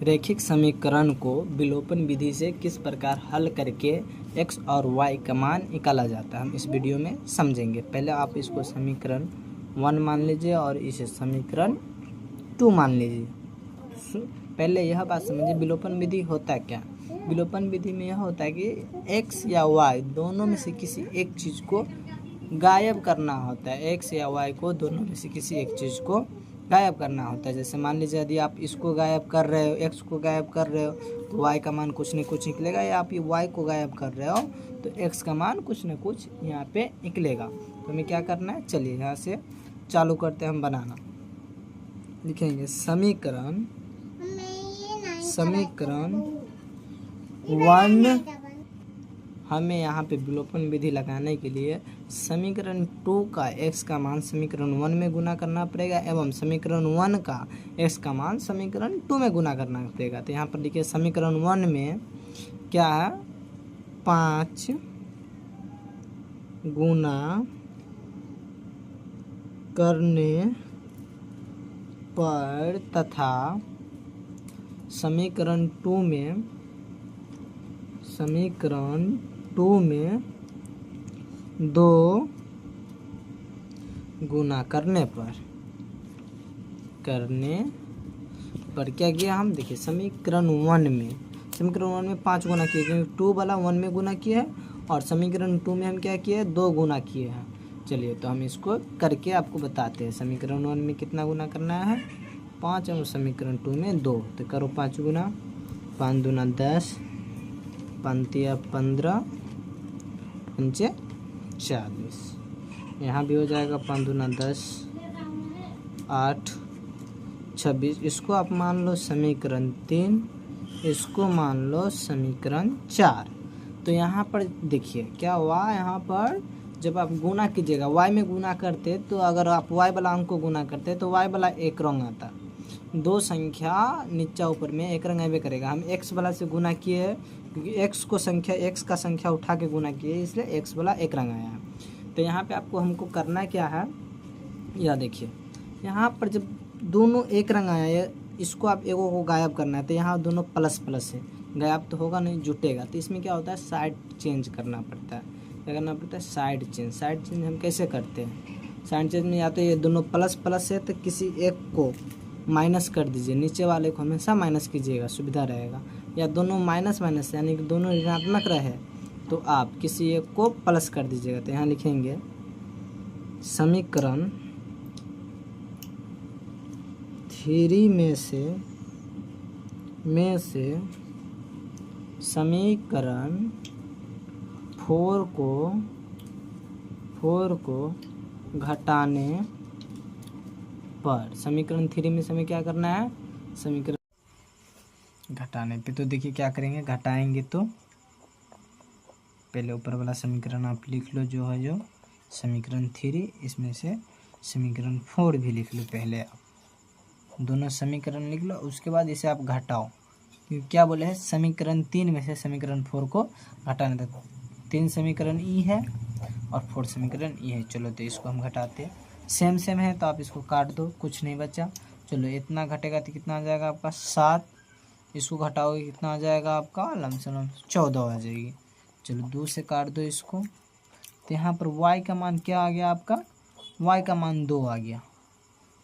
रैखिक समीकरण को विलोपन विधि से किस प्रकार हल करके x और y का मान निकाला जाता है, हम इस वीडियो में समझेंगे। पहले आप इसको समीकरण 1 मान लीजिए और इसे समीकरण 2 मान लीजिए। पहले यह बात समझिए विलोपन विधि होता है क्या। विलोपन विधि में यह होता है कि x या y दोनों में से किसी एक चीज़ को गायब करना होता है। x या y को दोनों में से किसी एक चीज़ को गायब करना होता है। जैसे मान लीजिए यदि आप इसको गायब कर रहे हो, x को गायब कर रहे हो तो y का मान कुछ न कुछ निकलेगा, या आप ये y को गायब कर रहे हो तो x का मान कुछ न कुछ यहाँ पे निकलेगा। तो हमें क्या करना है, चलिए यहाँ से चालू करते हैं हम बनाना। लिखेंगे समीकरण 1। हमें यहाँ पे विलोपन विधि लगाने के लिए समीकरण 2 का x का मान समीकरण 1 में गुना करना पड़ेगा एवं समीकरण 1 का x का मान समीकरण 2 में गुना करना पड़ेगा। तो यहाँ पर देखिए समीकरण 1 में क्या है, 5 गुना करने पर तथा समीकरण 2 में 2 गुना करने पर क्या किया हम, देखिए समीकरण 1 में 5 गुना किए क्योंकि 2 वाला 1 में गुना किया है और समीकरण 2 में हम क्या किए, 2 गुना किए हैं। चलिए तो हम इसको करके आपको बताते हैं। समीकरण 1 में कितना गुना करना है, 5 और समीकरण 2 में 2। तो करो 5 गुना, 5 दूना 10, 5 15, 5 40। यहाँ भी हो जाएगा 5 दूना 10, 8 26। इसको आप मान लो समीकरण 3, इसको मान लो समीकरण 4। तो यहाँ पर देखिए क्या हुआ, यहाँ पर जब आप गुना कीजिएगा y में गुना करते तो अगर आप y वाला अंक को गुना करते तो y वाला एक रंग आता, 2 संख्या नीचा ऊपर में एक रंग आवे करेगा। हम x वाला से गुना किए क्योंकि x का संख्या उठा के गुना किए, इसलिए x वाला एक रंग आया है। तो यहाँ पे आपको हमको करना क्या है, यह देखिए यहाँ पर जब दोनों एक रंग आया है, इसको आप एगो को गायब करना है तो यहाँ दोनों प्लस प्लस है, गायब तो होगा नहीं, जुटेगा। तो इसमें क्या होता है, साइड चेंज करना पड़ता है। क्या करना पड़ता है, साइड चेंज हम कैसे करते हैं, साइड चेंज में या तो ये दोनों प्लस प्लस है तो किसी एक को माइनस कर दीजिए, नीचे वाले को हमेशा माइनस कीजिएगा, सुविधा रहेगा। या दोनों माइनस यानी कि दोनों ऋणात्मक रहे तो आप किसी एक को प्लस कर दीजिएगा। तो यहाँ लिखेंगे समीकरण 3 में से समीकरण 4 को घटाने पर, समीकरण 3 में से हमें क्या करना है, समीकरण घटाने पे। तो देखिए क्या करेंगे, घटाएंगे तो पहले ऊपर वाला समीकरण आप लिख लो, जो है जो समीकरण 3, इसमें से समीकरण 4 भी लिख लो। पहले आप दोनों समीकरण लिख लो, उसके बाद इसे आप घटाओ, क्योंकि क्या बोले हैं, समीकरण 3 में से समीकरण 4 को घटाने तक। 3 समीकरण ई है और 4 समीकरण ई है। चलो तो इसको हम घटाते हैं, सेम है तो आप इसको काट दो, कुछ नहीं बचा। चलो इतना घटेगा तो कितना आ जाएगा आपका 7, इसको घटाओगे कितना आ जाएगा आपका, लमसम 14 आ जाएगी। चलो 2 से काट दो इसको। तो यहाँ पर y का मान क्या आ गया आपका, y का मान 2 आ गया।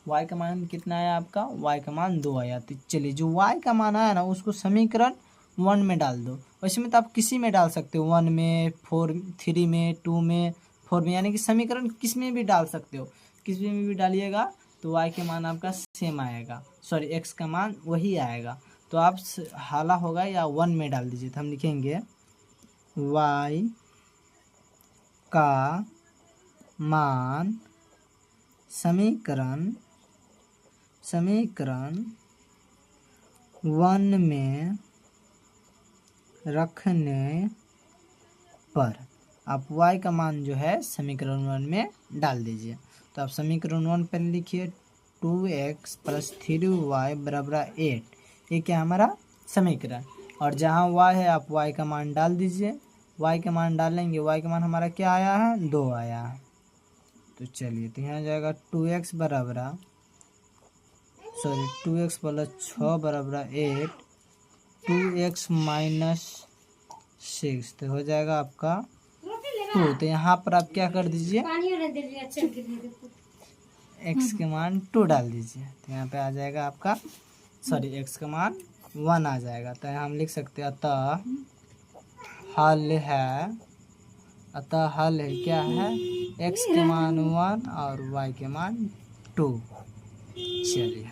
y का मान कितना आया आपका, y का मान 2 आया। तो चलिए जो y का मान आया ना उसको समीकरण 1 में डाल दो। वैसे में तो आप किसी में डाल सकते हो, 1 में, 4, 3 में, 2 में, 4 में, यानी कि समीकरण किस में भी डाल सकते हो। किस में भी डालिएगा तो y के मान आपका सेम आएगा, सॉरी x का मान वही आएगा। तो आप हाला होगा या 1 में डाल दीजिए। तो हम लिखेंगे y का मान समीकरण 1 में रखने पर आप y का मान जो है समीकरण 1 में डाल दीजिए। तो आप समीकरण 1 पर लिखिए 2x + 3y = 8। ये क्या हमारा समीकरण, और जहाँ y है आप y का मान डाल दीजिए। y का मान डालेंगे, y का मान हमारा क्या आया है, 2 आया है। तो चलिए तो यहाँ जाएगा 2x = सॉरी 2x प्लस 6 बराबर 8, 2x माइनस 6 तो हो जाएगा आपका 2। तो यहाँ पर आप क्या कर दीजिए, x के मान 2 डाल दीजिए। तो यहाँ पे आ जाएगा आपका सॉरी x का मान 1 आ जाएगा। तो यहाँ हम लिख सकते हैं अतः हल है क्या है, x के मान 1 और y के मान 2। चलिए